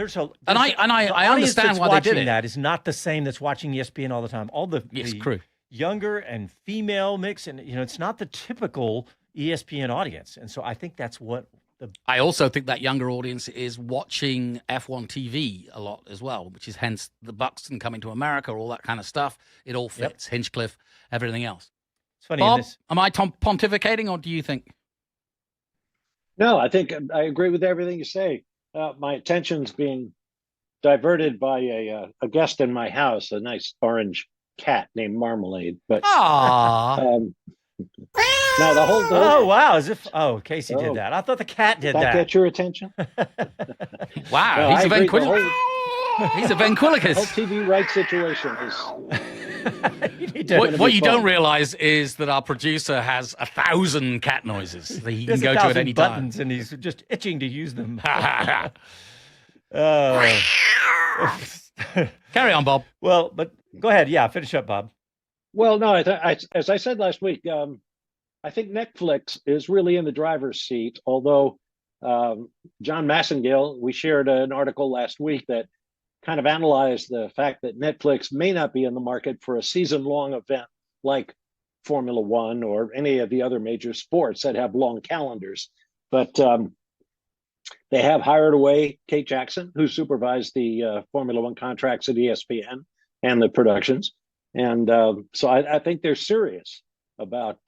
I understand why they did it. That is not the same that's watching ESPN all the time. All the true. Younger and female mix, and it's not the typical ESPN audience, and so I think that's what I also think that younger audience is watching F1 TV a lot as well, which is hence the Buxton coming to America, all that kind of stuff. It all fits. Hinchcliffe, everything else. It's funny. Bob, am I pontificating, or do you think? No, I think I agree with everything you say. My attention's being diverted by a guest in my house, a nice orange cat named Marmalade. But no, the whole oh wow, as if Casey did that. I thought the cat did that. Get your attention? Wow, no, he's a ventriloquist. He's a ventriloquist. The whole TV rights situation is. What you don't realize is that our producer has 1,000 cat noises that he can go to at any buttons, time, and he's just itching to use them. Carry on, Bob. Well, but go ahead. Yeah, finish up, Bob. Well, no, as I said last week, I think Netflix is really in the driver's seat, although Jon Massengale, we shared an article last week that kind of analyzed the fact that Netflix may not be in the market for a season-long event like Formula One or any of the other major sports that have long calendars. But they have hired away Kate Jackson, who supervised the Formula One contracts at ESPN and the productions. And so I think they're serious about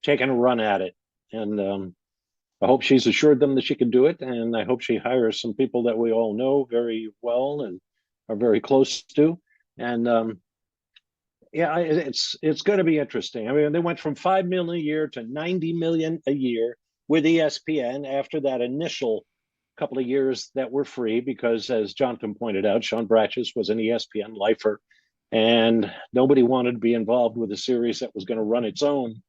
taking a run at it. And I hope she's assured them that she can do it. And I hope she hires some people that we all know very well and are very close to. And it's going to be interesting. I mean, they went from $5 million a year to $90 million a year with ESPN after that initial couple of years that were free, because as Jonathan pointed out, Sean Bratches was an ESPN lifer, and nobody wanted to be involved with a series that was going to run its own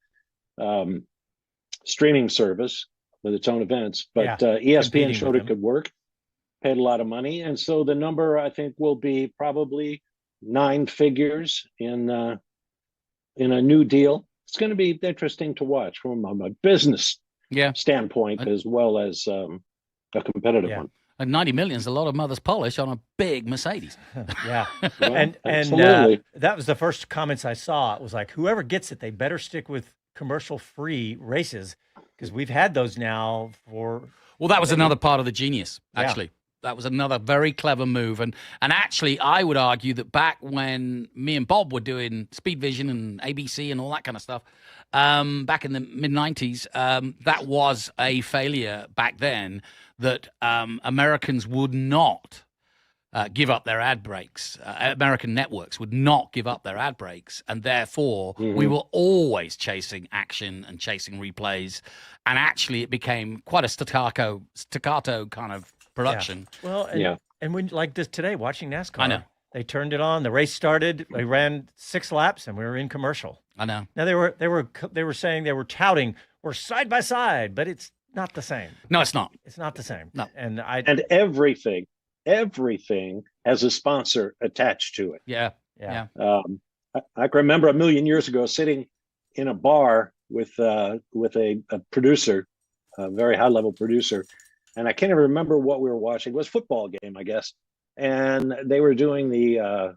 streaming service with its own events. But ESPN showed it could work, paid a lot of money, and so the number I think will be probably 9 figures in a new deal. It's going to be interesting to watch from a business standpoint as well as a competitive one. And 90 million is a lot of mother's polish on a big Mercedes. Yeah. Well, and that was the first comments I saw. It was like, whoever gets it, they better stick with commercial-free races, because we've had those now for... Well, that was another part of the genius, actually. Yeah. That was another very clever move. And actually, I would argue that back when me and Bob were doing Speed Vision and ABC and all that kind of stuff, back in the mid-90s, that was a failure back then, that Americans would not give up their ad breaks. American networks would not give up their ad breaks. And therefore, we were always chasing action and chasing replays. And actually, it became quite a staccato kind of production. Yeah. Well, and when like this today, watching NASCAR, I know. They turned it on. The race started. They ran 6 laps, and we were in commercial. I know. Now they were saying, they were touting, we're side by side, but it's not the same. No, it's not. It's not the same. No. And everything has a sponsor attached to it. Yeah. I can remember a million years ago sitting in a bar with a producer, a very high level producer, and I can't even remember what we were watching. It was a football game, I guess, and they were doing the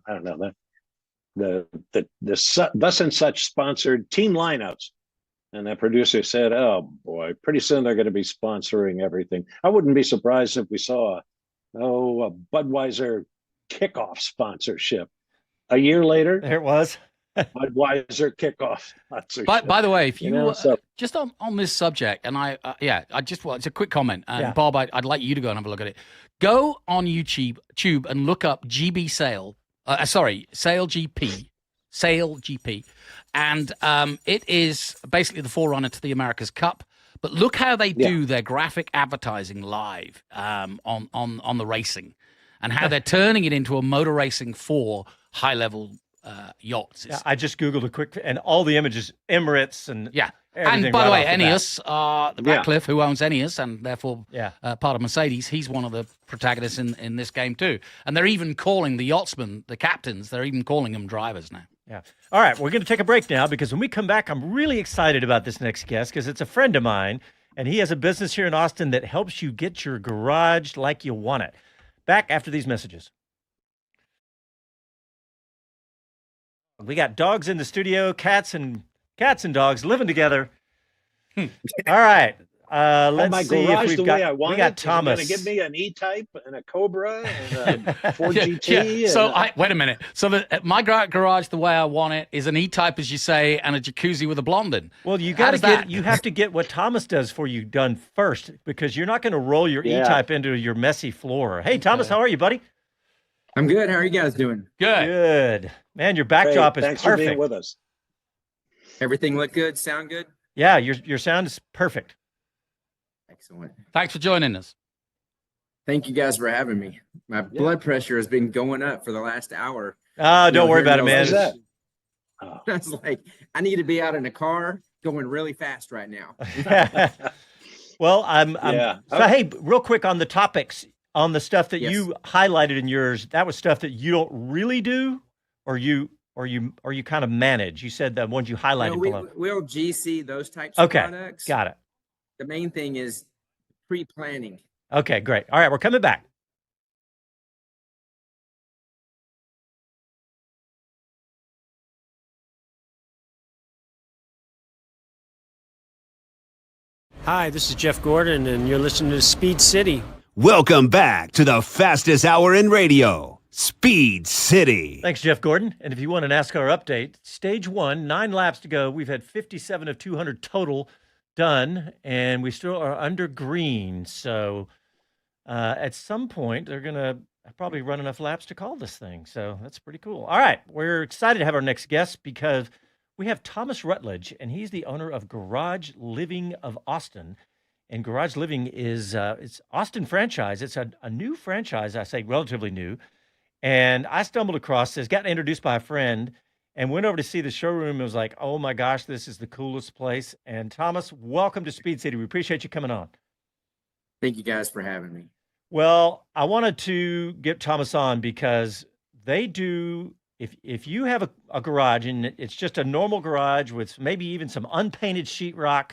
thus and such sponsored team lineouts. And that producer said, "Oh boy, pretty soon they're going to be sponsoring everything." I wouldn't be surprised if we saw a Budweiser kickoff sponsorship. A year later, there it was. Budweiser kickoff sponsorship. By the way, if you just on this subject, and I just it's a quick comment, and Bob, I'd like you to go and have a look at it. Go on YouTube and look up GB Sale. Sale GP. And it is basically the forerunner to the America's Cup. But look how they do their graphic advertising live on the racing, and how they're turning it into a motor racing for high-level yachts. Yeah, I just Googled a quick, and all the images, Emirates and and by the way, Ineos, the Ratcliffe, who owns Ineos and therefore part of Mercedes, he's one of the protagonists in this game too. And they're even calling the yachtsmen, the captains, they're even calling them drivers now. Yeah. All right, we're going to take a break now, because when we come back, I'm really excited about this next guest, because it's a friend of mine, and he has a business here in Austin that helps you get your garage like you want it. Back after these messages. We got dogs in the studio, cats and dogs living together. All right. Let's see if we've got. We got Thomas. Going to give me an E-Type and a Cobra and a Ford GT. Yeah. So wait a minute. So my garage, the way I want it, is an E-Type, as you say, and a jacuzzi with a blonde in. Well, you have to get what Thomas does for you done first, because you're not going to roll your E-Type into your messy floor. Hey, Thomas, how are you, buddy? I'm good. How are you guys doing? Good. Man, your backdrop is Thanks perfect. For being with us. Everything look good? Sound good? Yeah, your sound is perfect. Excellent. Thanks for joining us. Thank you guys for having me. My blood pressure has been going up for the last hour. Don't worry about it, man. I was like, I need to be out in a car going really fast right now. Well, so hey, real quick on the topics, on the stuff that you highlighted in yours, that was stuff that you don't really do, or you kind of manage. You said the ones you highlighted below. We'll GC those types of products. Got it. The main thing is pre-planning. Okay, great. All right, we're coming back. Hi, this is Jeff Gordon, and you're listening to Speed City. Welcome back to the fastest hour in radio, Speed City. Thanks, Jeff Gordon. And if you want an NASCAR update, stage 1, 9 laps to go. We've had 57 of 200 total done, and we still are under green. So at some point, they're going to probably run enough laps to call this thing. So that's pretty cool. All right, we're excited to have our next guest because we have Thomas Rutledge, and he's the owner of Garage Living of Austin. And Garage Living is it's Austin franchise. It's a new franchise, I say relatively new. And I stumbled across this, got introduced by a friend, and went over to see the showroom and was like, oh my gosh, this is the coolest place. And Thomas, welcome to Speed City. We appreciate you coming on. Thank you guys for having me. Well, I wanted to get Thomas on because they do, if you have a garage and it's just a normal garage with maybe even some unpainted sheetrock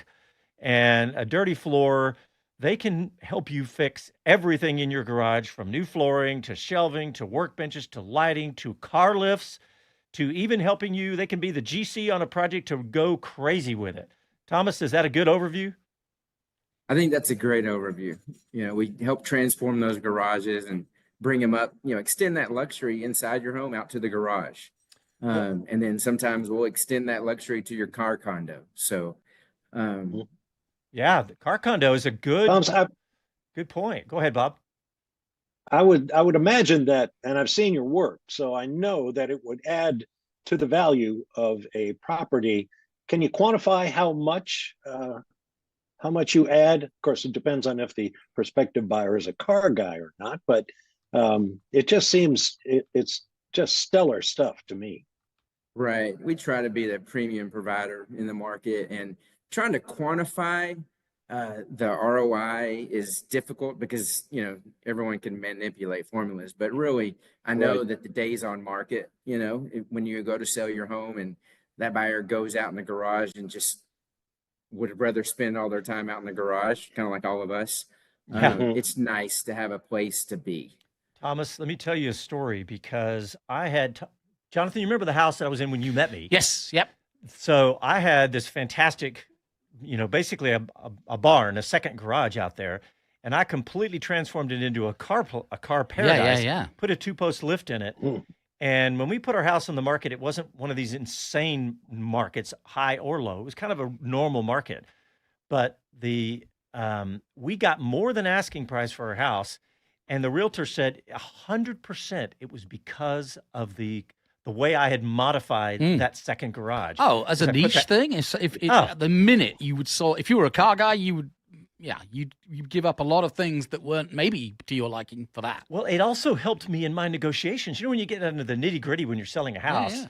and a dirty floor, they can help you fix everything in your garage, from new flooring to shelving to workbenches to lighting to car lifts to even helping you. They can be the GC on a project to go crazy with it. Thomas, is that a good overview? I think that's a great overview. You know, we help transform those garages and bring them up, you know, extend that luxury inside your home out to the garage. And then sometimes we'll extend that luxury to your car condo. So, yeah, the car condo is a good point. Go ahead, Bob. I would imagine that, and I've seen your work, so I know that it would add to the value of a property. Can you quantify how much you add? Of course, it depends on if the prospective buyer is a car guy or not, but it just seems it's just stellar stuff to me. Right. We try to be the premium provider in the market, and trying to quantify the ROI is difficult because, you know, everyone can manipulate formulas, but really I know that the days on market, you know, when you go to sell your home and that buyer goes out in the garage and just would rather spend all their time out in the garage, kind of like all of us. It's nice to have a place to be. Thomas, let me tell you a story, because I had, Jonathan, you remember the house that I was in when you met me? Yes. Yep. So I had this fantastic, you know, basically a barn, a second garage out there, and I completely transformed it into a car paradise. Yeah. Put a 2-post lift in it. And when we put our house on the market, it wasn't one of these insane markets, high or low. It was kind of a normal market. But we got more than asking price for our house, and the realtor said 100% it was because of the way I had modified that second garage. Oh, as a niche thing? At the minute you would if you were a car guy, you'd give up a lot of things that weren't maybe to your liking for that. Well, it also helped me in my negotiations. You know, when you get into the nitty gritty when you're selling a house,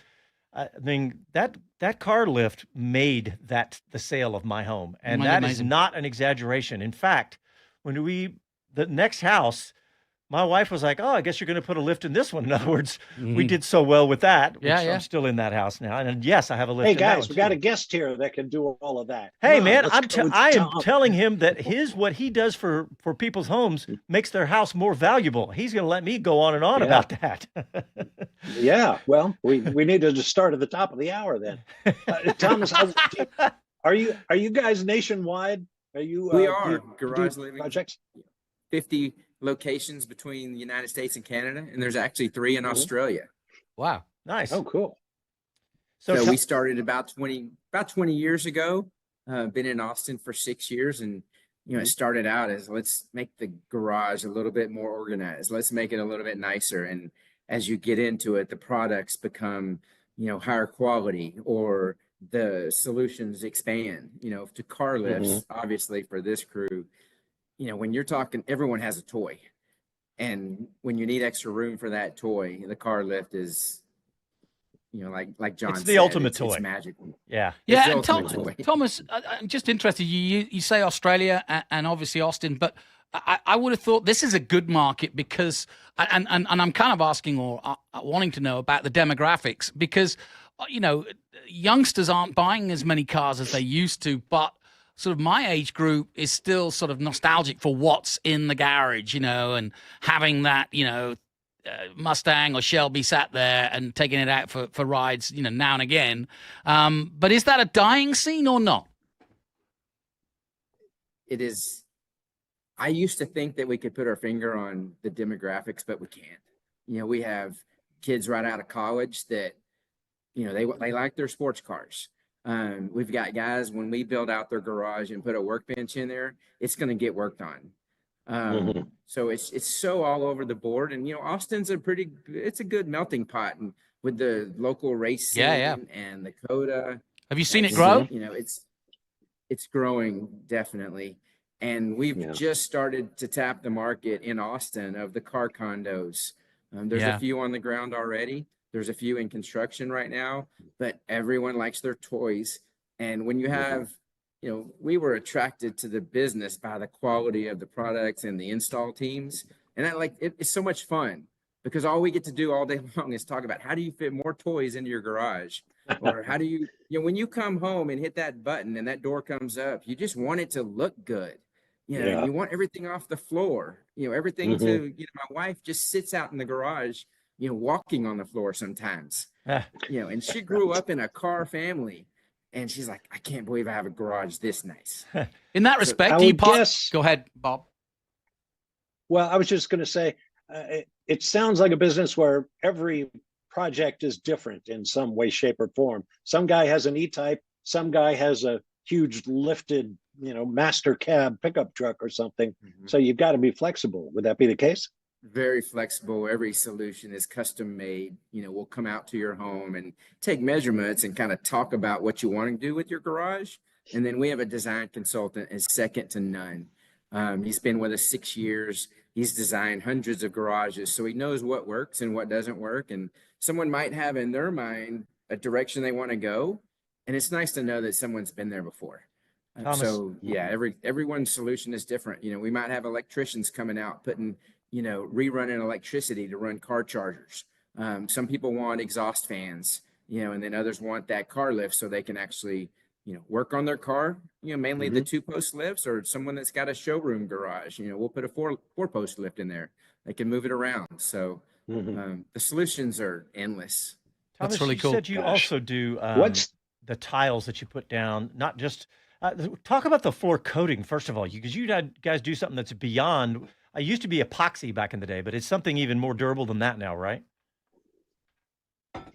I mean, that car lift made the sale of my home. And that is not an exaggeration. In fact, when the next house, my wife was like, oh, I guess you're going to put a lift in this one. In other words, we did so well with that, which I'm still in that house now. And yes, I have a lift. Hey, guys, we got a guest here that can do all of that. Hey, man, I am telling him that what he does for people's homes makes their house more valuable. He's going to let me go on and on about that. Yeah, well, we need to just start at the top of the hour then. Thomas, are you guys nationwide? Are you? We are. Garage Living projects. 50 locations between the United States and Canada, and there's actually 3 in Australia. Wow, nice. Oh, cool. So we started about 20 years ago. Been in Austin for 6 years, and you know, it started out as, let's make the garage a little bit more organized. Let's make it a little bit nicer. And as you get into it, the products become, you know, higher quality, or the solutions expand, you know, to car lifts. Obviously for this crew, you know, when you're talking, everyone has a toy, and when you need extra room for that toy, the car lift is, you know, like John said, it's the ultimate toy. It's magical. Yeah. Yeah. And Thomas, I'm just interested. You say Australia and obviously Austin, but I would have thought this is a good market because, and I'm kind of asking or wanting to know about the demographics, because, you know, youngsters aren't buying as many cars as they used to, but sort of my age group is still sort of nostalgic for what's in the garage, and having that, Mustang or Shelby sat there and taking it out for rides, now and again. But is that a dying scene or not? It is. I used to think that we could put our finger on the demographics, but we can't. We have kids right out of college that, they like their sports cars. We've got guys, when we build out their garage and put a workbench in there, it's going to get worked on. So it's so all over the board. And, Austin's it's a good melting pot, and with the local race scene and the COTA. Have you seen it grow? It's growing, definitely. And we've just started to tap the market in Austin of the car condos. There's a few on the ground already. There's a few in construction right now, but everyone likes their toys. And when you have, we were attracted to the business by the quality of the products and the install teams. And it's so much fun, because all we get to do all day long is talk about how do you fit more toys into your garage, or how do you, when you come home and hit that button and that door comes up, you just want it to look good. You want everything off the floor, everything to, my wife just sits out in the garage, walking on the floor sometimes, and she grew up in a car family, and she's like, I can't believe I have a garage this nice. In that respect, go ahead, Bob. Well, I was just going to say, it sounds like a business where every project is different in some way, shape, or form. Some guy has an E-Type, some guy has a huge lifted, master cab pickup truck or something. So you've got to be flexible. Would that be the case? Very flexible. Every solution is custom made. We'll come out to your home and take measurements and kind of talk about what you want to do with your garage. And then we have a design consultant is second to none. He's been with us 6 years. He's designed hundreds of garages, so he knows what works and what doesn't work. And someone might have in their mind a direction they want to go, and it's nice to know that someone's been there before. So everyone's solution is different. We might have electricians coming out putting, rerunning electricity to run car chargers. Some people want exhaust fans, and then others want that car lift so they can actually, work on their car, mainly the 2-post lifts, or someone that's got a showroom garage, we'll put a four-post lift in there. They can move it around. So the solutions are endless. Thomas, that's really cool. You said you also do the tiles that you put down, not just talk about the floor coating, first of all, because you guys do something that's beyond. I used to be epoxy back in the day, but it's something even more durable than that now, right?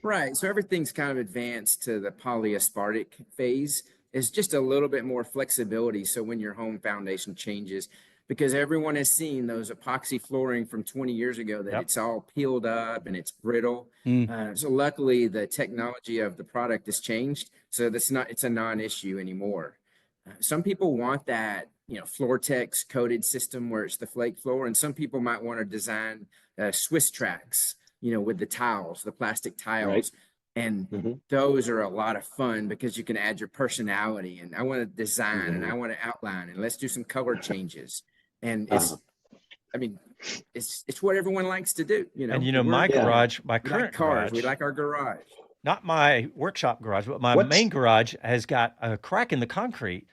Right. So everything's kind of advanced to the polyaspartic phase. It's just a little bit more flexibility. So when your home foundation changes, because everyone has seen those epoxy flooring from 20 years ago that it's all peeled up and it's brittle. So luckily the technology of the product has changed. So it's a non-issue anymore. Some people want that, Floortex coated system where it's the flake floor. And some people might want to design Swiss tracks, with the tiles, the plastic tiles. Right. And those are a lot of fun because you can add your personality, and I want to design and I want to outline, and let's do some color changes. And it's what everyone likes to do, And my garage, my current cars, garage, we like our garage. Not my workshop garage, but my main garage has got a crack in the concrete.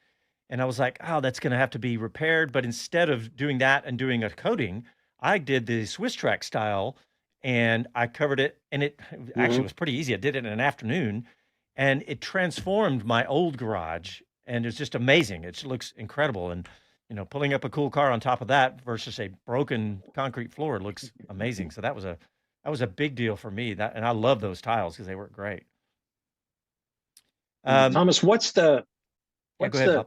And I was like, oh, that's going to have to be repaired. But instead of doing that and doing a coating, I did the Swiss track style, and I covered it, and it actually was pretty easy. I did it in an afternoon, and it transformed my old garage, and it's just amazing. It looks incredible. And, pulling up a cool car on top of that versus a broken concrete floor looks amazing. So that was a big deal for me. And I love those tiles because they work great. Thomas, what's the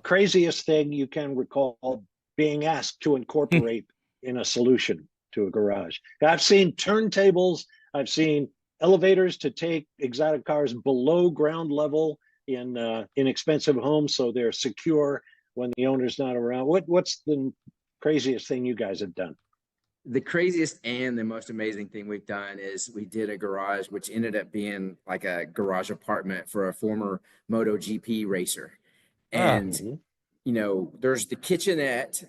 craziest thing you can recall being asked to incorporate in a solution to a garage? I've seen turntables. I've seen elevators to take exotic cars below ground level in inexpensive homes so they're secure when the owner's not around. What's the craziest thing you guys have done? The craziest and the most amazing thing we've done is we did a garage, which ended up being like a garage apartment for a former MotoGP racer. And, there's the kitchenette.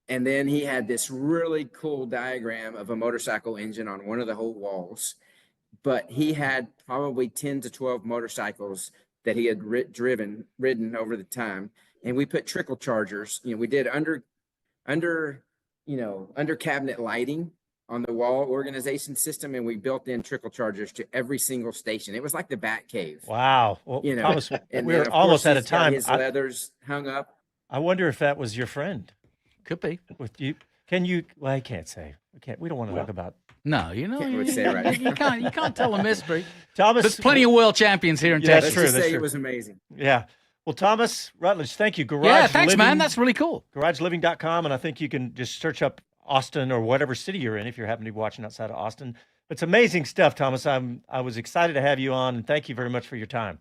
And then he had this really cool diagram of a motorcycle engine on one of the whole walls. But he had probably 10 to 12 motorcycles that he had ridden over the time. And we put trickle chargers, we did under cabinet lighting on the wall organization system, and we built in trickle chargers to every single station. It was like the Bat Cave. Wow. Well, Thomas, and we're almost out of time. His leathers hung up. I wonder if that was your friend. Could be. With you. Can you? Well, I can't say. We don't want to talk about. No, you can't tell a mystery. Thomas, there's plenty of world champions here in Texas. Let's just say it was amazing. Yeah. Well, Thomas Rutledge, thank you. Thanks, man. That's really cool. GarageLiving.com, and I think you can just search up Austin or whatever city you're in if you're happening to be watching outside of Austin. It's amazing stuff, Thomas. I was excited to have you on, and thank you very much for your time.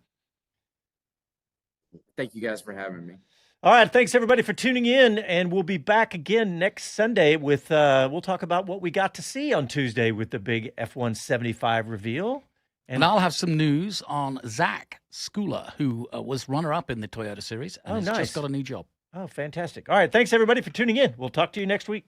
Thank you guys for having me. All right, thanks everybody for tuning in, and we'll be back again next Sunday with we'll talk about what we got to see on Tuesday with the big F1 75 reveal. And I'll have some news on Zach Schooler, who was runner-up in the Toyota Series and has just got a new job. Oh, fantastic. All right, thanks everybody for tuning in. We'll talk to you next week.